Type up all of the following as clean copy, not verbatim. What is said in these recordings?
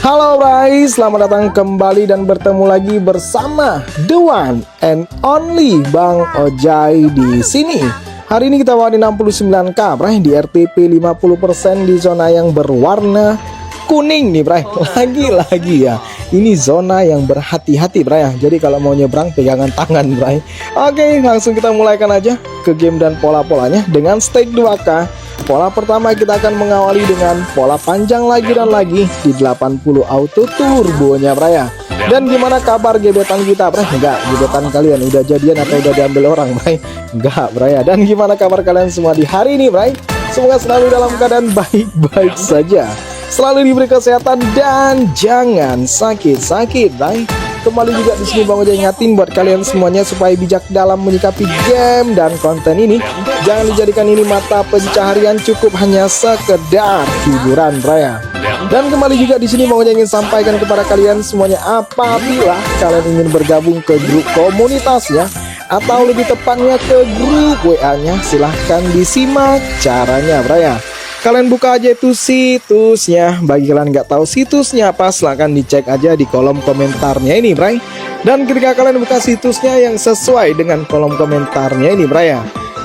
Halo Bray, selamat datang kembali dan bertemu lagi bersama The One and Only Bang Ojai di sini. Hari ini kita bawa di 69k Bray, di RTP 50% di zona yang berwarna kuning nih Bray. Lagi-lagi ya, ini zona yang berhati-hati Bray ya. Jadi kalau mau nyebrang pegangan tangan Bray. Oke, langsung kita mulaikan aja ke game dan pola-polanya dengan stake 2k. Pola pertama kita akan mengawali dengan pola panjang lagi dan lagi di 80 auto turbonya Bray ya. Dan gimana kabar gebetan kita Bray? Enggak, gebetan kalian udah jadian atau udah diambil orang Bray? Enggak Bray ya. Dan gimana kabar kalian semua di hari ini Bray? Semoga selalu dalam keadaan baik-baik saja, selalu diberi kesehatan dan jangan sakit-sakit Bray. Kembali juga di sini Bang Ojai ingatin buat kalian semuanya supaya bijak dalam menyikapi game dan konten ini. Jangan dijadikan ini mata pencaharian, cukup hanya sekedar hiburan Bray. Dan kembali juga di sini Bang Ojai ingin sampaikan kepada kalian semuanya, apabila kalian ingin bergabung ke grup komunitasnya atau lebih tepatnya ke grup WA-nya, silahkan disimak caranya Bray. Kalian buka aja itu situsnya. Bagi kalian nggak tahu situsnya apa, silahkan dicek aja di kolom komentarnya ini Bray. Dan ketika kalian buka situsnya yang sesuai dengan kolom komentarnya ini Bray,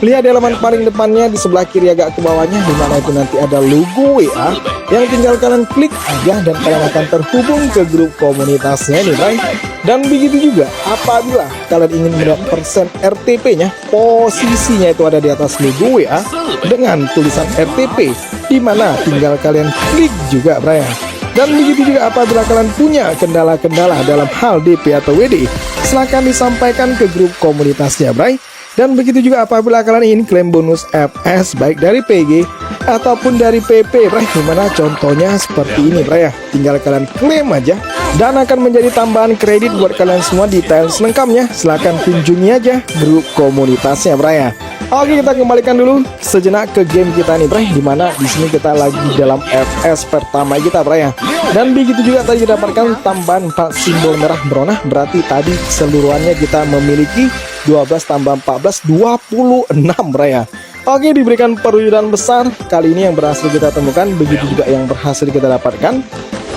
lihat di halaman paling depannya di sebelah kiri agak ke bawahnya, dimana itu nanti ada logo WA yang tinggal kalian klik aja dan kalian akan terhubung ke grup komunitasnya nih Bray. Dan begitu juga apabila kalian ingin melihat persen RTP-nya, posisinya itu ada di atas logo WA dengan tulisan RTP, dimana tinggal kalian klik juga Bray. Dan begitu juga apabila kalian punya kendala-kendala dalam hal DP atau WD, silahkan disampaikan ke grup komunitasnya Bray. Dan begitu juga apabila kalian ingin klaim bonus FS baik dari PG ataupun dari PP Bray, dimana contohnya seperti ini Bray. Tinggal kalian klaim aja dan akan menjadi tambahan kredit buat kalian semua. Detail selengkapnya silahkan kunjungi aja grup komunitasnya Bray. Oke, kita kembalikan dulu sejenak ke game kita nih Bray, dimana di sini kita lagi dalam FS pertama kita Bray. Dan begitu juga tadi didapatkan tambahan 4 simbol merah berwarna, berarti tadi keseluruhannya kita memiliki 12 tambah 14 26 Bray. Oke, diberikan perwujudan besar kali ini yang berhasil kita temukan, begitu juga yang berhasil kita dapatkan.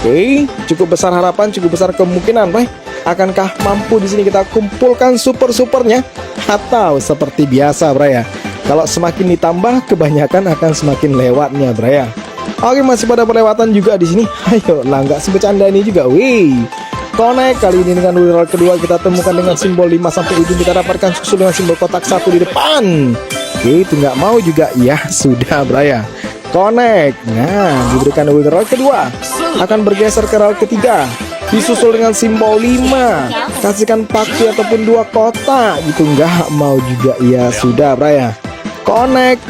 Oke, cukup besar harapan, cukup besar kemungkinan Bray. Akankah mampu di sini kita kumpulkan super-supernya atau seperti biasa Bray? Kalau semakin ditambah kebanyakan akan semakin lewatnya Bray. Oke, masih pada perlewatan juga di sini. Ayo lah, nggak sebecanda ini juga. Wih, connect kali ini dengan withdrawal kedua kita temukan dengan simbol 5 sampai ujung, kita dapatkan susul dengan simbol kotak 1 di depan. Oke, itu nggak mau juga ya, sudah Bray. Connect. Nah, diberikan withdrawal kedua akan bergeser ke roll ketiga, disusul dengan simbol 5, kasihkan pakai ataupun 2 kotak, gitu nggak mau juga ya, sudah Bray. Connect.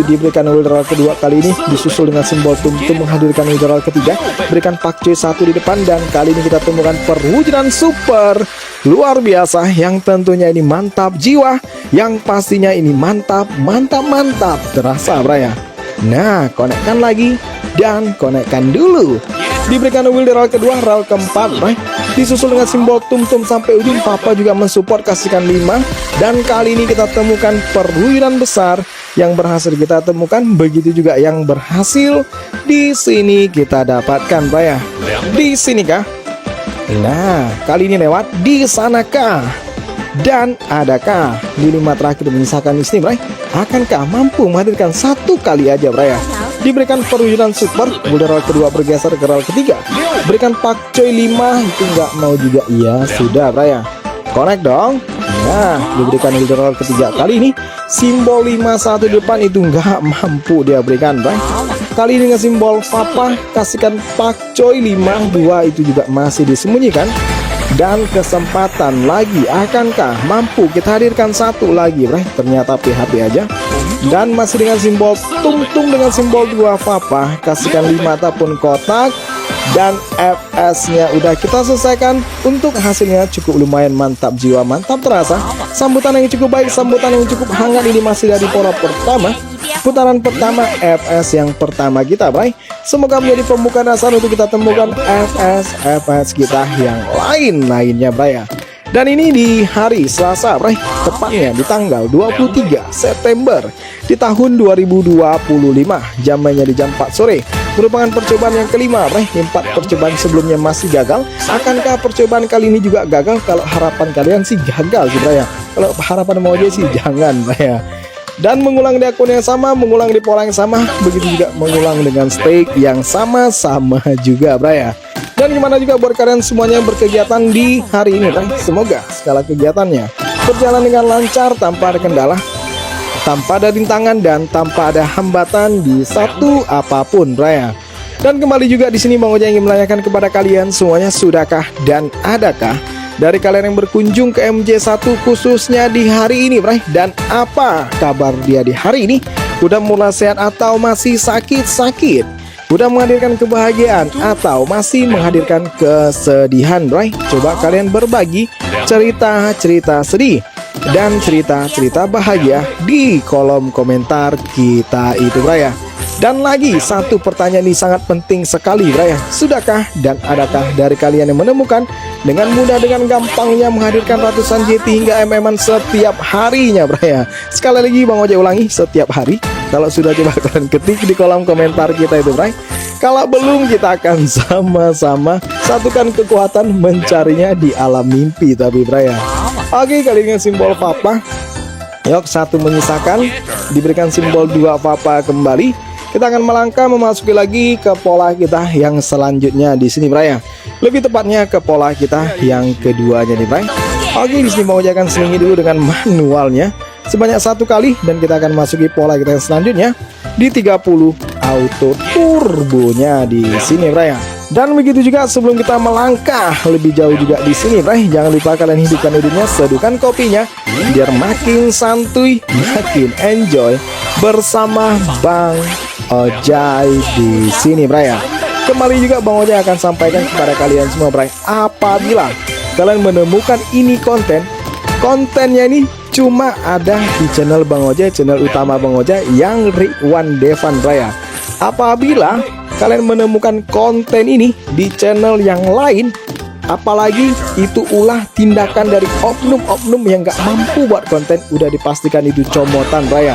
Diberikan withdrawal kedua kali ini disusul dengan simbol tum-tum menghadirkan withdrawal ketiga, berikan pak C 1 di depan, dan kali ini kita temukan perwujudan super luar biasa yang tentunya ini mantap jiwa, yang pastinya ini mantap terasa Bray. Nah, konekkan lagi dan konekkan dulu. Diberikan withdrawal kedua, roll keempat Bray, disusul dengan simbol tum-tum sampai ujung. Papa juga mensupport, kasihkan 5, dan kali ini kita temukan perwujudan besar yang berhasil kita temukan, begitu juga yang berhasil di sini kita dapatkan Bray. Di sini kah? Nah, kali ini lewat di sana kah? Dan adakah di 5 terakhir menyisakan di sini Bray? Akankah mampu menghadirkan 1 kali aja Bray? Diberikan perwujudan super, withdrawal kedua bergeser ke roll ketiga, berikan pak coy 5, itu nggak mau juga iya, sudah Bray. Connect dong. Nah, diberikan withdrawal ketiga kali ini simbol 51 depan, itu nggak mampu dia berikan Bray. Kali ini dengan simbol papa, kasihkan pak coy 5, 2 itu juga masih disembunyikan. Dan kesempatan lagi, akankah mampu kita hadirkan 1 lagi Bray? Ternyata PHP aja. Dan masih dengan simbol tung-tung dengan simbol 2 papa, kasihkan 5 ataupun kotak, dan FS-nya udah kita selesaikan. Untuk hasilnya cukup lumayan mantap jiwa, mantap terasa. Sambutan yang cukup baik, sambutan yang cukup hangat. Ini masih dari pola pertama, putaran pertama FS yang pertama kita Bray. Semoga menjadi pembuka dasar untuk kita temukan FS kita yang lainnya Bray. Dan ini di hari Selasa, Bray, tepatnya di tanggal 23 September di tahun 2025. Jamnya di jam 4 sore. Merupakan percobaan yang kelima, Bray. 4 percobaan sebelumnya masih gagal. Akankah percobaan kali ini juga gagal? Kalau harapan kalian sih gagal sih, Bray. Kalau harapan mau aja sih jangan, Bray. Dan mengulang di akun yang sama, mengulang di pola yang sama, begitu juga mengulang dengan stake yang sama-sama juga, Bray. Dan gimana juga buat kalian semuanya yang berkegiatan di hari ini, Bray. Semoga segala kegiatannya berjalan dengan lancar, tanpa ada kendala, tanpa ada rintangan, dan tanpa ada hambatan di satu apapun, Bray. Dan kembali juga di sini Bang Oja ingin menanyakan kepada kalian semuanya, sudahkah dan adakah dari kalian yang berkunjung ke MJ1 khususnya di hari ini, Bray? Dan apa kabar dia di hari ini? Udah mulai sehat atau masih sakit-sakit? Udah menghadirkan kebahagiaan atau masih menghadirkan kesedihan, Bray? Coba kalian berbagi cerita-cerita sedih dan cerita-cerita bahagia di kolom komentar kita itu, Bray. Dan lagi satu pertanyaan ini sangat penting sekali, Bray. Sudahkah dan adakah dari kalian yang menemukan dengan mudah, dengan gampangnya menghadirkan ratusan JT hingga MM-an setiap harinya, Bray? Sekali lagi Bang Oja ulangi, setiap hari. Kalau sudah, coba kalian ketik di kolom komentar kita itu, Bray. Kalau belum, kita akan sama-sama satukan kekuatan mencarinya di alam mimpi, tapi, Bray. Oke, kali ini simbol papa. Yuk, 1 menyisakan, diberikan simbol 2 papa kembali. Kita akan melangkah memasuki lagi ke pola kita yang selanjutnya di sini, Bray. Lebih tepatnya ke pola kita yang keduanya nih, Bray. Oke, di sini mau akan selingi dulu dengan manualnya sebanyak 1 kali, dan kita akan masuki pola kita yang selanjutnya di 30 auto turbonya di sini, Bray. Dan begitu juga sebelum kita melangkah lebih jauh juga di sini, Bray, jangan lupa kalian hidupkan hidupnya, seduhkan kopinya biar makin santuy, makin enjoy bersama Bang Ojai di sini, Bray. Kembali juga Bang Ojai akan sampaikan kepada kalian semua, Bray, apabila kalian menemukan ini kontennya ini cuma ada di channel Bang Ojai, channel utama Bang Ojai yang Ridwan Devan, Bray. Apabila kalian menemukan konten ini di channel yang lain, apalagi itu ulah tindakan dari oknum-oknum yang gak mampu buat konten, udah dipastikan itu comotan, Bray.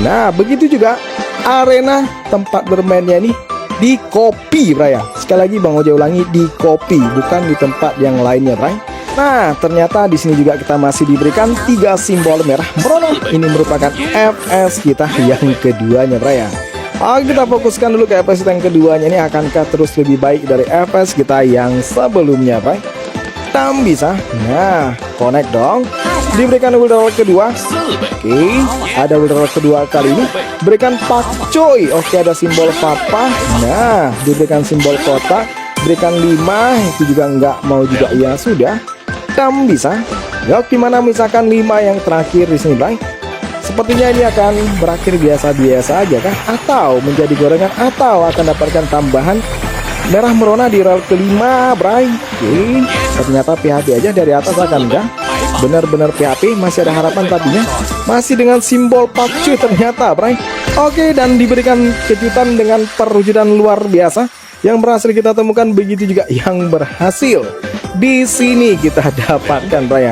Nah, begitu juga arena tempat bermainnya ini di copy, Bray. Sekali lagi Bang Oja ulangi, di copy, bukan di tempat yang lainnya, Bray. Nah, ternyata di sini juga kita masih diberikan 3 simbol merah merono. Ini merupakan FS kita yang keduanya, Bray. Oke, kita fokuskan dulu ke FS yang keduanya ini, akankah terus lebih baik dari FS kita yang sebelumnya, Bray? Tam bisa. Nah, connect dong. Diberikan wildroll kedua. Oke, ada wildroll kedua kali ini. Berikan pakcoy. Oke, ada simbol papa. Nah, diberikan simbol kotak. Berikan 5. Itu juga nggak mau juga, ya sudah. Tam bisa. Yuk, gimana misalkan 5 yang terakhir di sini, Bray? Sepertinya ini akan berakhir biasa-biasa aja kah? Atau menjadi gorengan, atau akan dapatkan tambahan merah merona di roll kelima, Bray. Oke, ternyata PHP aja dari atas akan enggak. Benar-benar PHP, masih ada harapan tadinya. Masih dengan simbol pakcu ternyata, Bray. Oke, dan diberikan kejutan dengan perwujudan luar biasa yang berhasil kita temukan, begitu juga yang berhasil di sini kita dapatkan, Bray.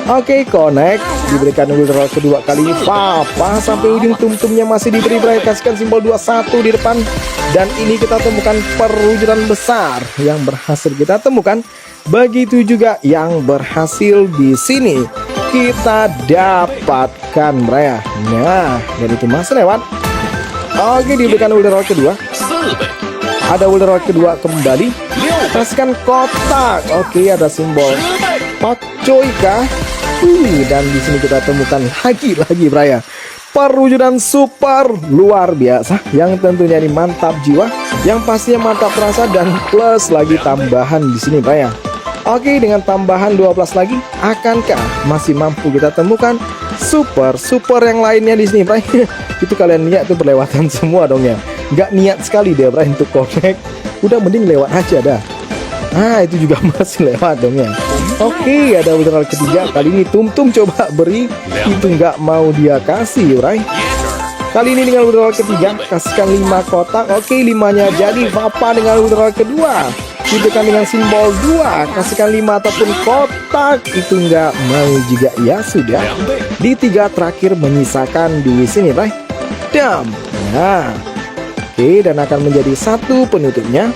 Oke, connect, diberikan wildroll kedua kali ini papa sampai ujung tumtumnya masih diberi, Bray. Kasihkan simbol 21 di depan, dan ini kita temukan perwujudan besar yang berhasil kita temukan. Begitu juga yang berhasil di sini kita dapatkan, Bray. Nah, dan itu masih lewat. Oke, diberikan wildroll kedua. Ada wildroll kedua kembali. Kasihkan kotak. Oke, ada simbol pakcoy kah? Dan di sini kita temukan lagi, Bray. Perwujudan super luar biasa yang tentunya ini mantap jiwa, yang pastinya mantap rasa, dan plus lagi tambahan di sini, Bray. Oke, dengan tambahan 12 lagi, akankah masih mampu kita temukan super yang lainnya di sini, Bray? Itu kalian lihat tuh berlewatan semua dong ya. Nggak niat sekali deh, Bray, untuk connect. Udah mending lewat aja dah. Nah, itu juga masih lewat dong ya. Oke, ada wildroll ketiga. Kali ini Tumtum coba beri, itu nggak mau dia kasih, Bray. Kali ini dengan wildroll ketiga, kasihkan 5 kotak. Oke, 5-nya jadi papa dengan wildroll kedua. diberikan dengan simbol 2, kasihkan 5 ataupun kotak, itu nggak mau juga ya sudah. Di 3 terakhir menyisakan di sini, Bray. Dam. Nah, oke, dan akan menjadi 1 penutupnya.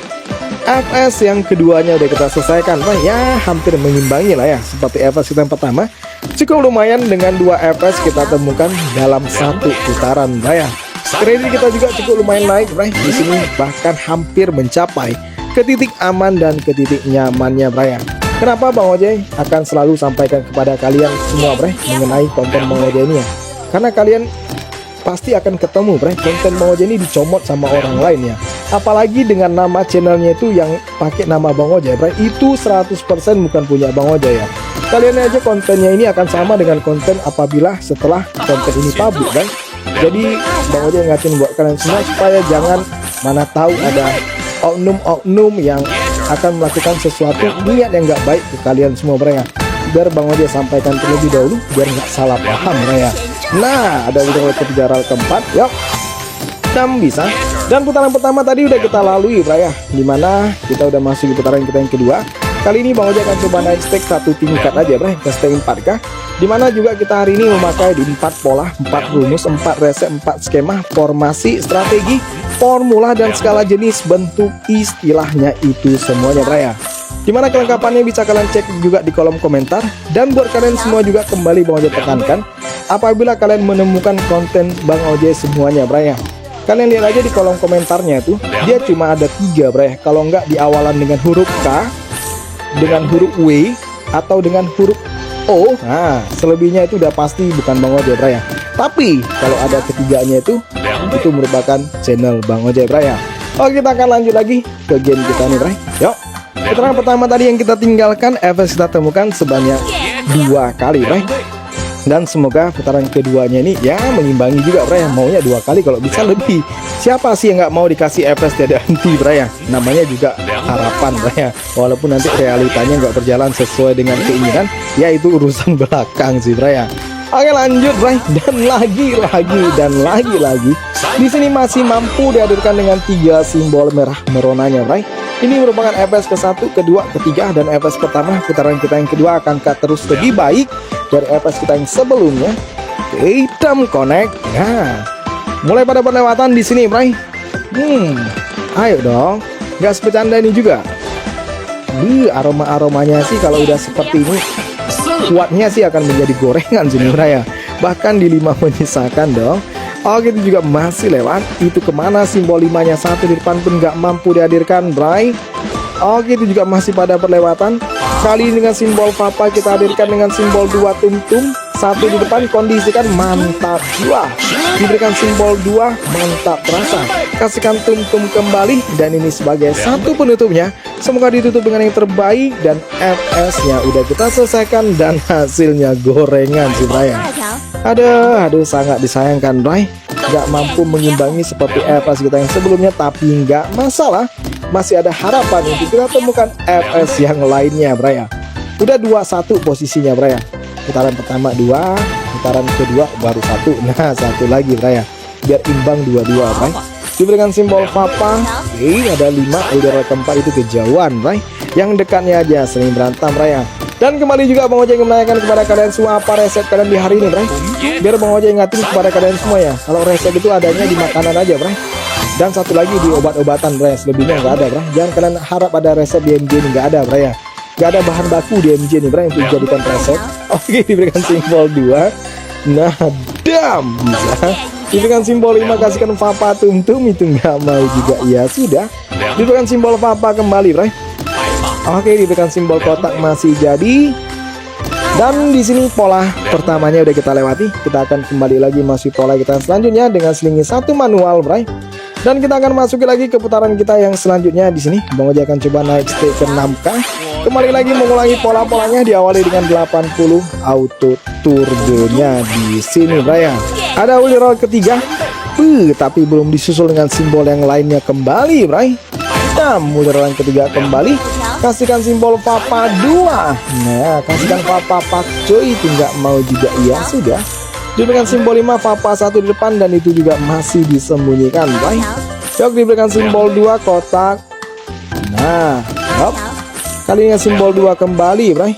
FS yang keduanya udah kita selesaikan, Bray. Ya, hampir mengimbangi lah ya, seperti FS kita yang pertama. Cukup lumayan dengan 2 FS kita temukan dalam 1 putaran, Bray. Kredit kita juga cukup lumayan naik, Bray. Di sini bahkan hampir mencapai ke titik aman dan ke titik nyamannya, Bray. Kenapa Bang Ojay akan selalu sampaikan kepada kalian semua, Bray, mengenai konten Bang Ojay ini ya? Karena kalian pasti akan ketemu, Bray, konten Bang Ojay ini dicomot sama orang lain ya. Apalagi dengan nama channelnya itu yang pakai nama Bang Ojay, Bray, itu 100% bukan punya Bang Ojay ya. Kalian aja kontennya ini akan sama dengan konten apabila setelah konten ini publik, Bray. Jadi Bang Ojay ingatin buat kalian semua supaya jangan mana tahu ada oknum-oknum yang akan melakukan sesuatu niat yang nggak baik ke kalian semua, Bray. Biar Bang Ojay sampaikan terlebih dahulu biar nggak salah paham, Bray. Nah, ada video ketiga, keempat, yuk 6 bisa. Dan putaran pertama tadi udah kita lalui, Bray, dimana kita udah masuk di putaran kita yang kedua. Kali ini Bang Ojay akan coba naik stake 1 tingkat aja, Bray, ke stake 4K. Dimana juga kita hari ini memakai di 4 pola, 4 rumus, 4 reset, 4 skema, formasi, strategi, formula, dan skala jenis bentuk istilahnya itu semuanya, Bray. Dimana kelengkapannya bisa kalian cek juga di kolom komentar. Dan buat kalian semua juga kembali Bang Ojay tekankan, apabila kalian menemukan konten Bang Ojay semuanya, Bray, kalian lihat aja di kolom komentarnya tuh, dia cuma ada 3, Bray. Kalau nggak di awalan dengan huruf K, dengan huruf W, atau dengan huruf O. Nah, selebihnya itu udah pasti bukan Bang Ojay, Bray. Tapi kalau ada ketiganya itu merupakan channel Bang Ojay, Bray. Oke, kita akan lanjut lagi ke game kita nih, Bray. Yuk. Putaran pertama tadi yang kita tinggalkan, FS kita temukan sebanyak 2 kali, Bray. Dan semoga putaran keduanya ini ya mengimbangi juga, Bray. Maunya 2 kali kalau bisa lebih. Siapa sih yang nggak mau dikasih FS tiada henti, Bray? Namanya juga harapan, Bray. Walaupun nanti realitanya nggak berjalan sesuai dengan keinginan, ya itu urusan belakang sih, Bray. Oke, lanjut, Bray. Dan lagi. Di sini masih mampu dihadirkan dengan 3 simbol merah meronanya, Bray. Ini merupakan FS ke-1, kedua, ketiga, dan FS pertama putaran kita yang kedua akankah terus lebih baik dari FS kita yang sebelumnya? Hitam connect. Nah, mulai pada perlewatan di sini, Bray. Ayo dong, gas bercanda ini juga. Aromanya sih kalau udah seperti ini, kuatnya sih akan menjadi gorengan sini, Bray. Bahkan di 5 menyisakan dong. Oke, itu juga masih lewat. Itu kemana simbol 5-nya 1 di depan pun nggak mampu dihadirkan, Bray. Oke, itu juga masih pada perlewatan. Kali ini dengan simbol papa kita hadirkan dengan simbol 2 tum-tum. 1 di depan, kondisikan mantap. 2 diberikan simbol 2, mantap terasa. Kasihkan tum-tum kembali. Dan ini sebagai 1 penutupnya. Semoga ditutup dengan yang terbaik. Dan FS-nya udah kita selesaikan. Dan hasilnya gorengan sih, Bray. Aduh, sangat disayangkan, Bray. Gak mampu mengimbangi seperti FS kita yang sebelumnya. Tapi nggak masalah, masih ada harapan untuk kita temukan FS yang lainnya, Bray. Udah 2-1 posisinya, Bray. Putaran pertama 2, putaran kedua baru 1. Nah, 1 lagi, Bray. Biar imbang 2-2, Bray. Diberikan simbol papa. Oke, ada 5. Udara keempat itu kejauhan, Bray. Yang dekatnya aja sering berantem, Bray. Dan kembali juga Bang Ojay menanyakan kepada kalian semua apa resep kalian di hari ini, Bray. Biar Bang Ojay ingatin kepada kalian semua ya, kalau resep itu adanya di makanan aja, Bray. Dan satu lagi di obat-obatan, Bray. Selebihnya nggak ada, Bray. Jangan kalian harap ada resep di MJ ini, nggak ada, Bray. Nggak ada bahan baku di MJ ini, Bray, untuk dijadikan resep. Oke, diberikan simbol 2. Nah, dam, bisa. Diberikan simbol 5, kasihkan papa tum-tum, itu nggak mau juga, ya sudah. Diberikan simbol papa kembali, Bray. Oke, diberikan simbol kotak masih jadi. Dan di sini pola pertamanya udah kita lewati. Kita akan kembali lagi masih pola kita selanjutnya dengan selingi 1 manual, Bray. Dan kita akan masuk lagi ke putaran kita yang selanjutnya. Di sini Bang Ojay akan coba naik stake ke 6K. Kembali lagi mengulangi pola-polanya, diawali dengan 80 auto turbonya di sini, Bray. Ada uli roll ketiga. Tapi belum disusul dengan simbol yang lainnya kembali, Bray. Uli ketiga kembali. Kasihkan simbol papa 2. Nah, kasihkan papa pak coy, itu nggak mau juga, ya sudah. Diberikan simbol 5, papa 1 di depan, dan itu juga masih disembunyikan, Bray. Yuk, diberikan simbol 2 kotak. Nah, hop. Kali ini simbol 2 kembali, bray.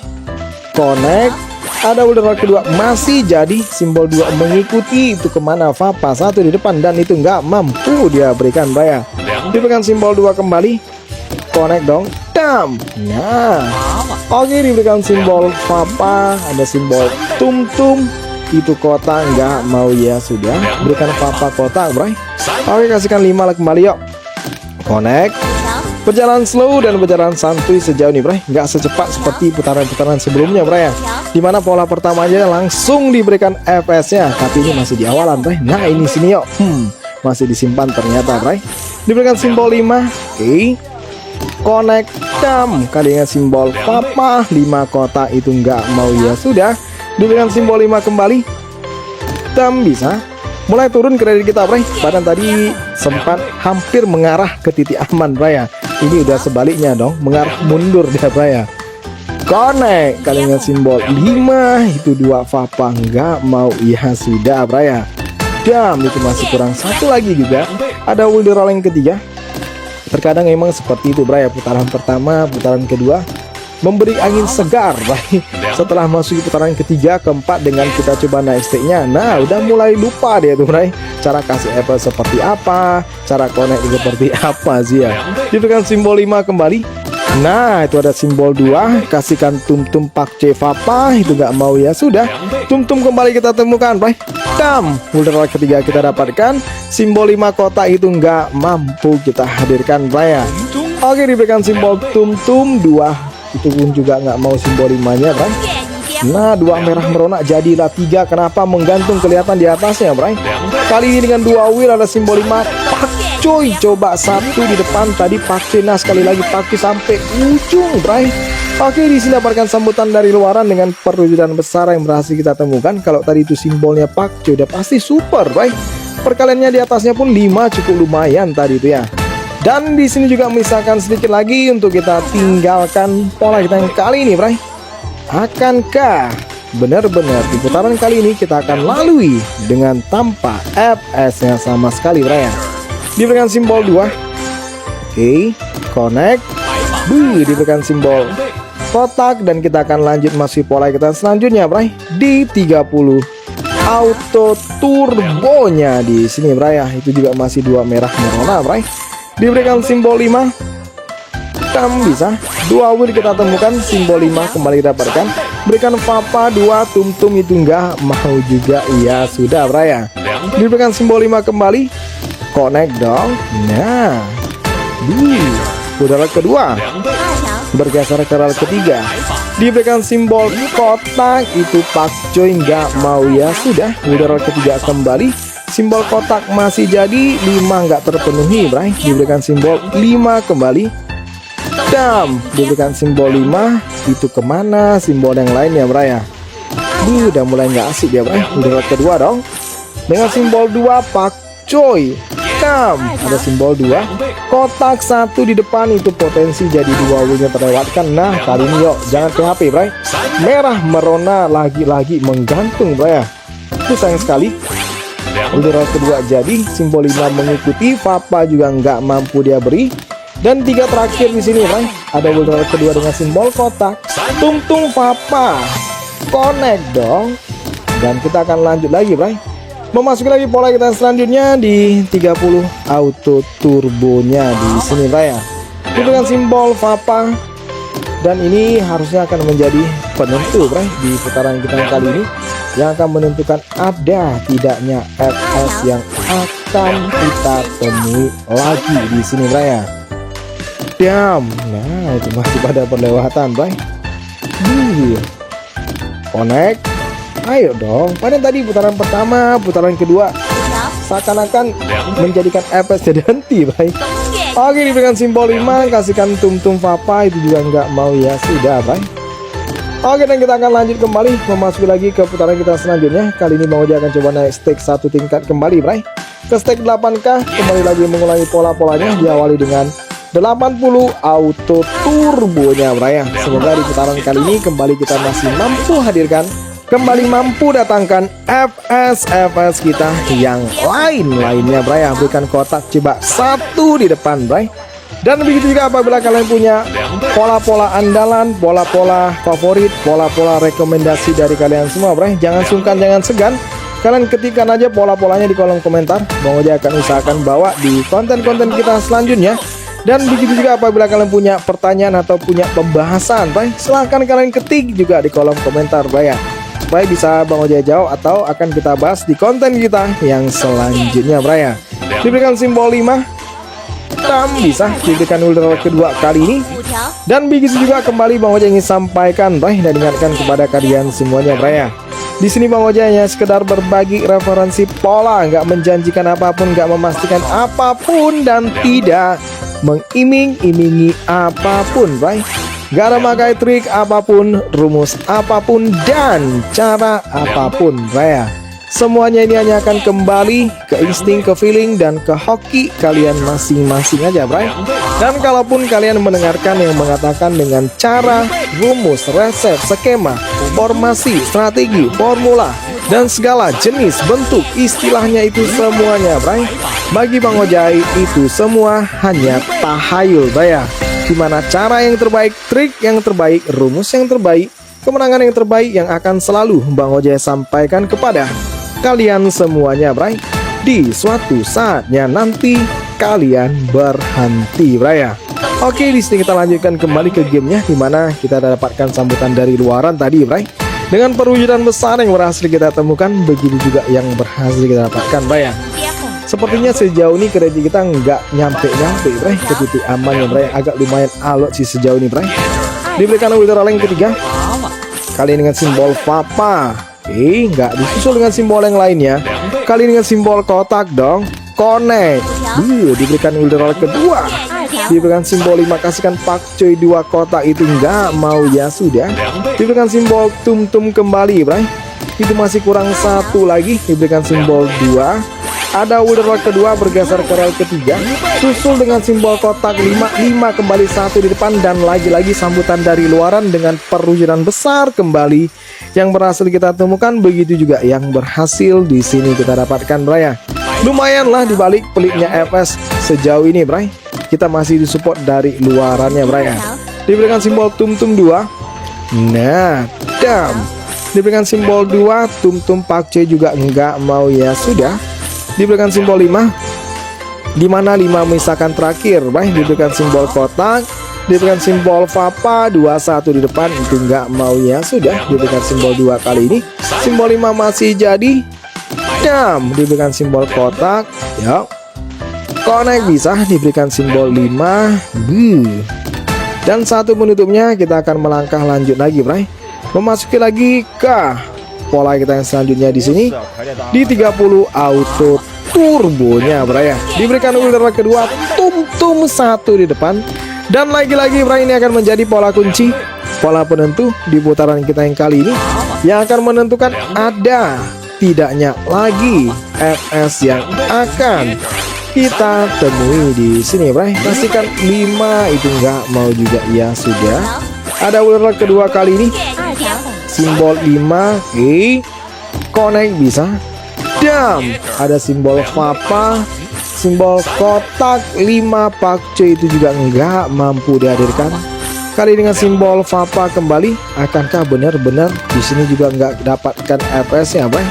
Connect. Ada wilderness kedua masih jadi simbol 2 mengikuti itu kemana Papa 1 di depan dan itu nggak mampu dia berikan, bray. Diberikan simbol 2 kembali. Connect dong. Dam. Nah, oke, diberikan simbol Papa. Ada simbol tum-tum. Itu kotak nggak mau ya sudah. Berikan Papa kotak, bray. Oke, kasihkan 5 lah kembali, yuk. Connect. Berjalan slow dan berjalan santuy sejauh ini, bray. Nggak secepat seperti putaran-putaran sebelumnya, bray. Dimana pola pertamanya langsung diberikan FPS-nya, tapi ini masih di awalan, bray. Nah, ini sini yuk. Masih disimpan ternyata, bray. Diberikan simbol 5. Oke. Connect. Dam. Kalinya simbol Papa 5 kotak itu nggak mau ya sudah. Diberikan simbol 5 kembali. Dam bisa. Mulai turun kredit kita, bray. Padahal tadi sempat hampir mengarah ke titik aman, bray. Ini udah sebaliknya dong, mengarah mundur dia, bray. Connect. Kalinya simbol 5 itu 2 Papa nggak mau ya sudah, bray. Dam, itu masih kurang 1 lagi juga. Ada wilderness yang ketiga. Terkadang emang seperti itu, bray. Putaran pertama, putaran kedua memberi angin segar, bray. Setelah masuk putaran ketiga, keempat dengan kita coba naik stake-nya. Nah, udah mulai lupa dia tuh, bray. Cara kasih apple seperti apa, cara connect seperti apa sih ya. Diberikan simbol 5 kembali. Nah, itu ada simbol 2. Kasihkan tum-tum pakce Papa. Itu nggak mau ya sudah. Tum-tum kembali kita temukan, bray. Dam. Wilderness ketiga kita dapatkan. Simbol 5 kotak itu nggak mampu kita hadirkan, bray. Oke, diberikan simbol tum-tum 2. Itu pun juga nggak mau simbol 5-nya, bray. Nah, 2 merah merona jadilah 3. Kenapa menggantung kelihatan di atasnya, bray? Kali ini dengan 2 wheel ada simbol 5. Pakcoy, coba 1 di depan tadi pakcoy. Nah, sekali lagi pakcoy sampai ujung, bray. Oke, di sini dapatkan sambutan dari luaran dengan perwujudan besar yang berhasil kita temukan. Kalau tadi itu simbolnya pakcoy, udah pasti super, bray. Perkaliannya di atasnya pun 5 cukup lumayan tadi itu ya. Dan di sini juga misalkan sedikit lagi untuk kita tinggalkan pola kita yang kali ini, bray. Akankah benar-benar di putaran kali ini kita akan lalui dengan tanpa FPS-nya sama sekali, bray? Diberikan simbol 2. Oke, connect. Diberikan simbol kotak dan kita akan lanjut masih pola kita selanjutnya, bray. Di 30 auto turbonya di sini, bray. Itu juga masih 2 merah merona, bray. Diberikan simbol 5. Tam bisa. 2 wheel kita temukan, simbol 5 kembali dapatkan. Berikan Papa 2, tum-tum itu enggak mau juga. Iya sudah, bray. Diberikan simbol 5 kembali. Connect dong. Nah, wilderness kedua bergeser ke rel ketiga. Diberikan simbol kotak itu pakcoy nggak mau ya sudah. Wilderness ketiga kembali. Simbol kotak masih jadi 5 nggak terpenuhi, bray. Diberikan simbol 5 kembali. Dam. Diberikan simbol 5. Itu kemana simbol yang lainnya, bray? Udah mulai nggak asik ya, bray. Udah kedua dong. Dengan simbol 2 pakcoy. Dam. Ada simbol 2. Kotak 1 di depan itu potensi jadi 2 wingnya terlewatkan. Nah, kali ini yuk jangan PHP, bray. Merah merona lagi-lagi menggantung, bray. Itu sayang sekali. Wilderness kedua jadi simbol 5 mengikuti. Papa juga nggak mampu dia beri. Dan 3 terakhir di sini, bray. Ada wilderness kedua dengan simbol kotak. Tung-tung Papa. Connect dong. Dan kita akan lanjut lagi, bray. Memasuki lagi pola kita selanjutnya di 30 auto turbonya di sini, bray. Itu dengan simbol Papa. Dan ini harusnya akan menjadi penentu, bray, di putaran kita kali ini, yang akan menentukan ada tidaknya FS yang akan kita temui lagi di sini, bray. Diam. Nah, itu masih pada perlewatan, bray. Connect. Ayo dong. Padahal tadi putaran pertama, putaran kedua seakan-akan menjadikan FPS terhenti, bray. Oke, diberikan simbol 5. Kasihkan tum-tum Papa. Itu juga nggak mau ya sudah, bray. Oke, dan kita akan lanjut kembali memasuki lagi ke putaran kita selanjutnya. Kali ini mau dia akan coba naik stake 1 tingkat kembali, bray. Ke stake 8K. Kembali lagi mengulangi pola-polanya. Diawali dengan 80 auto turbonya, bray. Semoga di putaran kali ini kembali kita masih mampu hadirkan, kembali mampu datangkan FPS kita yang lainnya, bray. Berikan kotak coba 1 di depan, bray. Dan begitu juga apabila kalian punya pola-pola andalan, pola-pola favorit, pola-pola rekomendasi dari kalian semua, bray. Jangan sungkan, jangan segan. Kalian ketikkan aja pola-polanya di kolom komentar. Bang Oja akan usahakan bawa di konten-konten kita selanjutnya. Dan begitu juga apabila kalian punya pertanyaan atau punya pembahasan, bray, silahkan kalian ketik juga di kolom komentar, bray ya. Supaya bisa Bang Oja jawab atau akan kita bahas di konten kita yang selanjutnya, bray ya. Diberikan simbol 5. Bisa diberikan ultra kedua kali ini. Dan begitu juga kembali Bang Oja ingin sampaikan, bray, dan ingatkan kepada kalian semuanya, bray ya. Di sini Bang Oja hanya sekedar berbagi referensi pola, nggak menjanjikan apapun, nggak memastikan apapun, dan tidak mengiming-imingi apapun, bray. Nggak ada pakai trik apapun, rumus apapun, dan cara apapun, bray ya. Semuanya ini hanya akan kembali ke insting, ke feeling, dan ke hoki kalian masing-masing aja, bray. Dan kalaupun kalian mendengarkan yang mengatakan dengan cara, rumus, resep, skema, formasi, strategi, formula, dan segala jenis bentuk istilahnya itu semuanya, bray, bagi Bang Ojai itu semua hanya tahayul, bray ya. Dimana cara yang terbaik, trik yang terbaik, rumus yang terbaik, kemenangan yang terbaik yang akan selalu Bang Ojai sampaikan kepada kalian semuanya, bray. Di suatu saatnya nanti kalian berhenti, bray ya. Oke, di sini kita lanjutkan kembali ke gamenya, dimana kita dapatkan sambutan dari luaran tadi, bray. Dengan perwujudan besar yang berhasil kita temukan, begitu juga yang berhasil kita dapatkan, bray ya. Sepertinya sejauh ini kredit kita nggak nyampe-nyampe, bray, ke titik aman ya, bray. Agak lumayan alot sih sejauh ini, bray. Diberikan ultra yang ketiga, kali ini dengan simbol Papa. Nggak disusul dengan simbol yang lainnya. Kali ini dengan simbol kotak dong. Connect. Diberikan ultra kedua. Diberikan simbol 5, kasihkan Pak Coy 2 kotak itu nggak mau ya sudah. Diberikan simbol tum-tum kembali, bray. Itu masih kurang satu lagi. Diberikan simbol 2. Ada ultra kedua bergeser ke rel ketiga. Susul dengan simbol kotak 5 kembali satu di depan, dan lagi-lagi sambutan dari luaran dengan perwujudan besar kembali yang berhasil kita temukan. Begitu juga yang berhasil di sini kita dapatkan, bray ya. Lumayan lah dibalik pelitnya FS sejauh ini, bray. Kita masih disupport dari luarannya, bray ya. Diberikan simbol tum-tum 2. Nah, dam. Diberikan simbol 2, tum-tum Pak C juga enggak mau ya sudah. Diberikan simbol 5, dimana 5 misalkan terakhir, bray. Diberikan simbol kotak. Diberikan simbol Papa 21 di depan, itu nggak mau ya sudah. Diberikan simbol 2 kali ini. Simbol 5 masih jadi. Dam. Diberikan simbol kotak. Yuk. Connect bisa. Diberikan simbol 5. Dan satu menutupnya. Kita akan melangkah lanjut lagi, bray. Memasuki lagi ke pola kita yang selanjutnya di sini. Di 30 auto turbonya, bray ya. Diberikan ultra kedua, tum-tum 1 di depan. Dan lagi-lagi, bray, ini akan menjadi pola kunci, pola penentu di putaran kita yang kali ini, yang akan menentukan ada tidaknya lagi FS yang akan kita temui di sini, bray. Pastikan 5 itu nggak mau juga ya sudah. Ada ultra kedua kali ini, simbol 5, connect bisa. Dam. Ada simbol Papa. Simbol kotak 5 Pak C itu juga nggak mampu dihadirkan. Kali dengan simbol Papa kembali, akankah benar-benar di sini juga nggak dapatkan FS-nya, bray?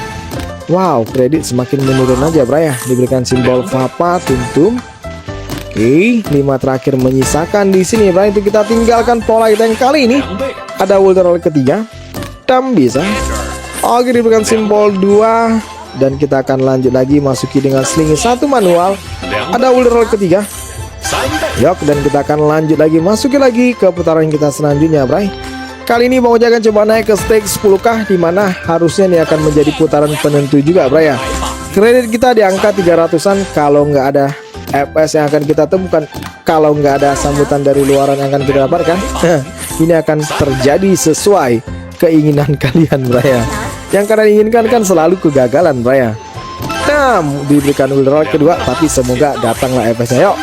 Wow, kredit semakin menurun aja, bray ya. Diberikan simbol Papa, tum-tum. 5 terakhir menyisakan di sini, bray. Itu kita tinggalkan pola kita yang kali ini. Ada ultra ketiga, dam bisa. Oke, diberikan simbol 2. Dan kita akan lanjut lagi masuki dengan selingi 1 manual. Ada ultra ketiga. Yok, dan kita akan lanjut lagi masuki lagi ke putaran kita selanjutnya, bray. Kali ini Bang Oja akan coba naik ke stake 10k, dimana harusnya ini akan menjadi putaran penentu juga, bray ya. Kredit kita di angka 300-an kalau nggak ada FS yang akan kita temukan, kalau nggak ada sambutan dari luaran yang akan kita dapatkan. Ini akan terjadi sesuai keinginan kalian, bray ya. Yang kalian inginkan kan selalu kegagalan, bray ya. Diberikan ultra kedua, tapi semoga datanglah FS-nya. Yuk.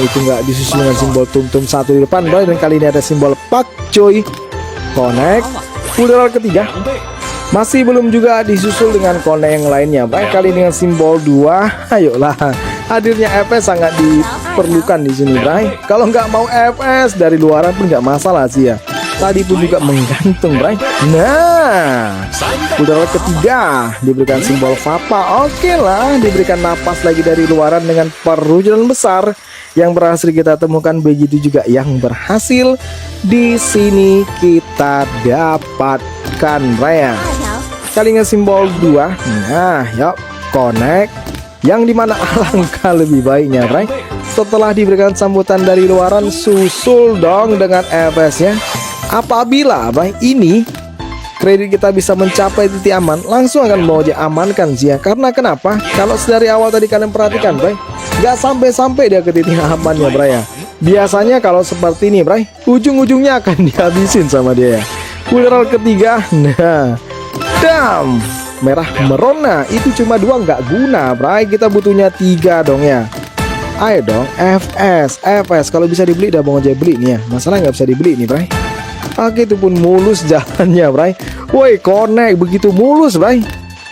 Itu nggak disusul dengan simbol tum-tum 1 di depan, bray. Dan kali ini ada simbol Pak Coy. Connect. Ultra ketiga. Masih belum juga disusul dengan connect yang lainnya, bray. Kali ini dengan simbol 2. Ayolah. hadirnya FS sangat diperlukan di sini, Bray. Kalau nggak mau FS dari luaran pun nggak masalah sih ya. Tadi pun juga menggantung, Bray. Nah, putaran ketiga diberikan simbol Fapa. Oke lah, diberikan napas lagi dari luaran dengan perwujudan besar yang berhasil kita temukan. Begitu juga yang berhasil di sini kita dapatkan, Bray. Kali ini simbol 2. Nah, yuk connect. Yang dimana alangkah lebih baiknya, Bray, setelah diberikan sambutan dari luaran, susul dong dengan FS-nya. Apabila, Bray, ini kredit kita bisa mencapai titik aman, langsung akan mau diamankan sih ya. Karena kenapa? Kalau dari awal tadi kalian perhatikan, Bray, nggak sampai-sampai dia ke titik amannya, Bray ya. Biasanya kalau seperti ini, Bray, ujung-ujungnya akan dihabisin sama dia ya. Putaran ketiga, nah, dam, merah merona itu cuma 2 nggak guna, Bray. Kita butuhnya 3 dong ya. Ayo dong, FS kalau bisa dibeli udah Bang Ojai beli nih ya. Masalah nggak bisa dibeli nih, Bray. Oke, itu pun mulus jalannya, Bray. Woi, connect begitu mulus, Bray.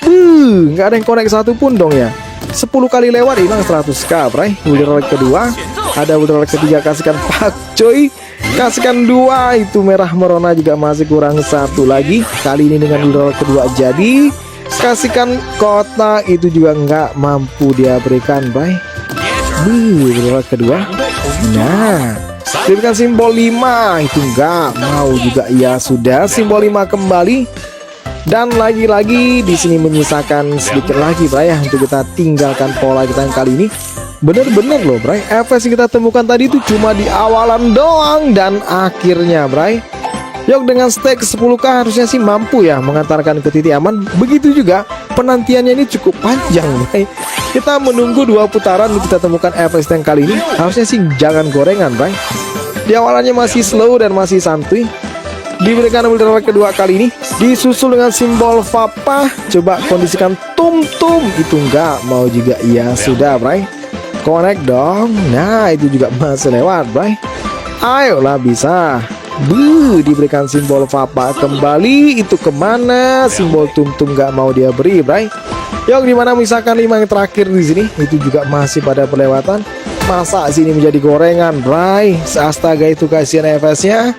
Nggak ada yang connect satu pun dong ya. 10 kali lewat hilang 100k, Bray. Wildroll kedua, ada wildroll ketiga, kasihkan Pak Coy. Kasihkan 2, itu merah merona juga masih kurang 1 lagi. Kali ini dengan wildroll kedua jadi. Kasihkan kota, itu juga nggak mampu dia berikan, Bray. Wildroll kedua. Nah, diberikan simbol 5, itu nggak mau juga. Ya sudah, simbol 5 kembali. Dan lagi-lagi di sini menyisakan sedikit lagi, Bray, ya, untuk kita tinggalkan pola kita yang kali ini. Bener-bener loh, Bray, FS yang kita temukan tadi itu cuma di awalan doang dan akhirnya, Bray. Yuk, dengan stake 10k harusnya sih mampu ya mengantarkan ke titik aman. Begitu juga penantiannya ini cukup panjang, Bray. Kita menunggu 2 putaran untuk kita temukan FS yang kali ini. Harusnya sih jangan gorengan, Bray. Di awalannya masih slow dan masih santuy. Diberikan wildroll kedua kali ini, disusul dengan simbol Fapa. Coba kondisikan tum-tum, itu nggak mau juga. Ya sudah, Bray, connect dong. Nah, itu juga masih lewat, Bray. Ayolah bisa. Diberikan simbol Fapa kembali. Itu kemana? Simbol tum-tum nggak mau dia beri, Bray. Yuk, dimana misalkan 5 yang terakhir di sini, itu juga masih pada pelewatan. Masa sini menjadi gorengan, Bray? Astaga, itu kasihan FS-nya.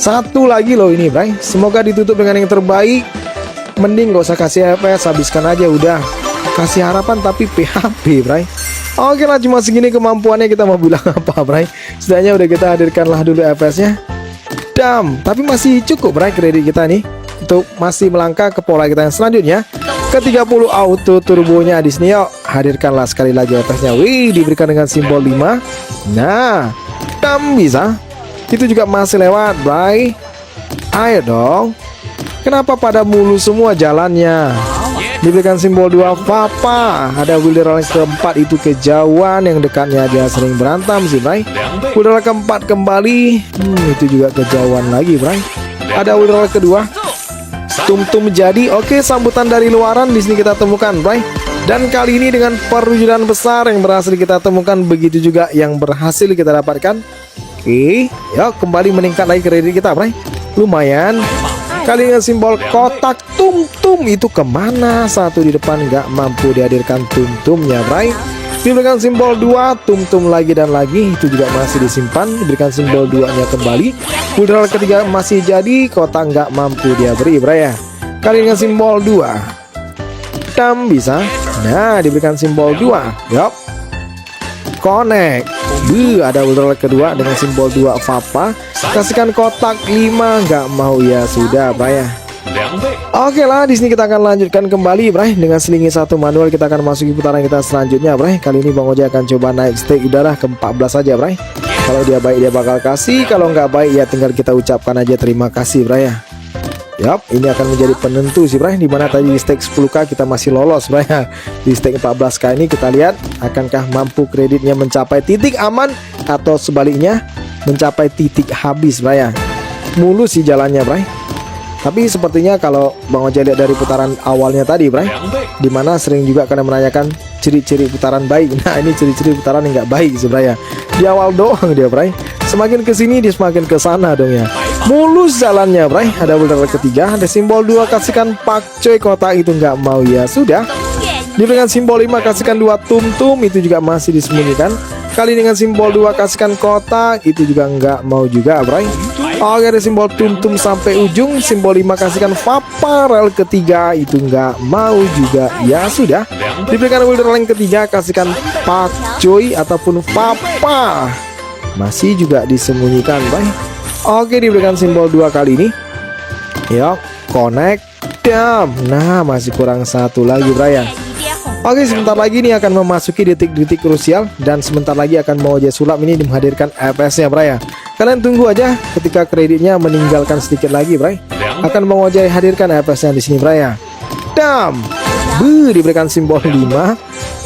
1 lagi loh ini, Bray. Semoga ditutup dengan yang terbaik. Mending gak usah kasih FS, habiskan aja udah. Kasih harapan tapi PHP, Bray. Oke lah, cuma segini kemampuannya, kita mau bilang apa, Bray. Setidaknya udah kita hadirkanlah dulu FS-nya. Dam, tapi masih cukup, Bray, kredit kita nih untuk masih melangkah ke pola kita yang selanjutnya. Ke 30 auto turbonya di sini, yuk hadirkanlah sekali lagi FS-nya. Wih, diberikan dengan simbol 5. Nah, dam bisa. Itu juga masih lewat, Bray. Ayo dong. Kenapa pada mulus semua jalannya? Diberikan simbol 2 Papa. Ada wildroll yang keempat, itu kejauhan. Yang dekatnya dia sering berantem sih, Bray. Wildroll keempat kembali. Itu juga kejauhan lagi, Bray. Ada wildroll kedua. Tum-tum jadi. Oke, sambutan dari luaran di sini kita temukan, Bray. Dan kali ini dengan perwujudan besar yang berhasil kita temukan. Begitu juga yang berhasil kita dapatkan. Oke, yuk kembali meningkat lagi kredit kita, Bray. Lumayan. Kali ini simbol kotak tum-tum, itu kemana? 1 di depan nggak mampu dihadirkan tum-tumnya, Bray. Diberikan simbol 2, tum-tum lagi dan lagi, itu juga masih disimpan. Diberikan simbol 2-nya kembali. Wildroll ketiga masih jadi, kotak nggak mampu dia beri, Bray ya. Kali ini simbol 2. Dam bisa. Nah, diberikan simbol 2. Yup. Connect. Ada wildroll kedua dengan simbol 2 Fapa. Kasihkan kotak 5, nggak mau. Ya sudah, Bray ya. Oke lah, di sini kita akan lanjutkan kembali, Bray. Dengan selingi 1 manual kita akan masuki putaran kita selanjutnya, Bray. Kali ini Bang Ojai akan coba naik stake udara ke 14 saja, Bray. Kalau dia baik dia bakal kasih, kalau nggak baik ya tinggal kita ucapkan aja terima kasih, Bray ya. Yap, ini akan menjadi penentu sih, Bray. Dimana tadi di stake 10k kita masih lolos, Bray. Di stake 14k ini kita lihat akankah mampu kreditnya mencapai titik aman atau sebaliknya mencapai titik habis, Bray. Mulus sih jalannya, Bray. Tapi sepertinya kalau Bang Ojai lihat dari putaran awalnya tadi, Bray, dimana sering juga kalian menanyakan ciri-ciri putaran baik. Nah, ini ciri-ciri putaran yang nggak baik sih, Bray. Di awal doang dia, Bray. Semakin kesini dia semakin kesana dong ya. Mulus jalannya, Bray. Ada wildroll ketiga, ada simbol 2, kasihkan Pak Coy, kotak itu nggak mau. Ya sudah. Diberikan simbol 5 kasihkan 2 tum-tum, itu juga masih disembunyikan. Kali dengan simbol 2 kasihkan kotak, itu juga nggak mau juga bray. Oke, ada simbol tum-tum sampai ujung. Simbol 5 kasihkan paparel ketiga, itu nggak mau juga. Ya sudah. Diberikan Wilderline ketiga kasihkan pak cuy ataupun papa, masih juga disembunyikan bray. Oke, diberikan simbol 2 kali ini. Yuk, connect dam. Nah, masih kurang satu lagi bray ya. Oke, sebentar lagi ini akan memasuki detik-detik krusial dan sebentar lagi akan Bang Ojai sulap ini menghadirkan FPS-nya bray ya. Kalian tunggu aja ketika kreditnya meninggalkan sedikit lagi bray. Akan Bang Ojai hadirkan FPS-nya di sini bray ya. Dam. Diberikan simbol 5.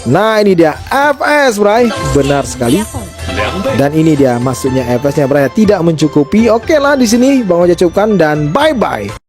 Nah, ini dia FPS bray. Benar sekali. Dan ini dia maksudnya FPS-nya bray, tidak mencukupi. Oke lah, di sini Bang Ojai cukupkan dan bye bye.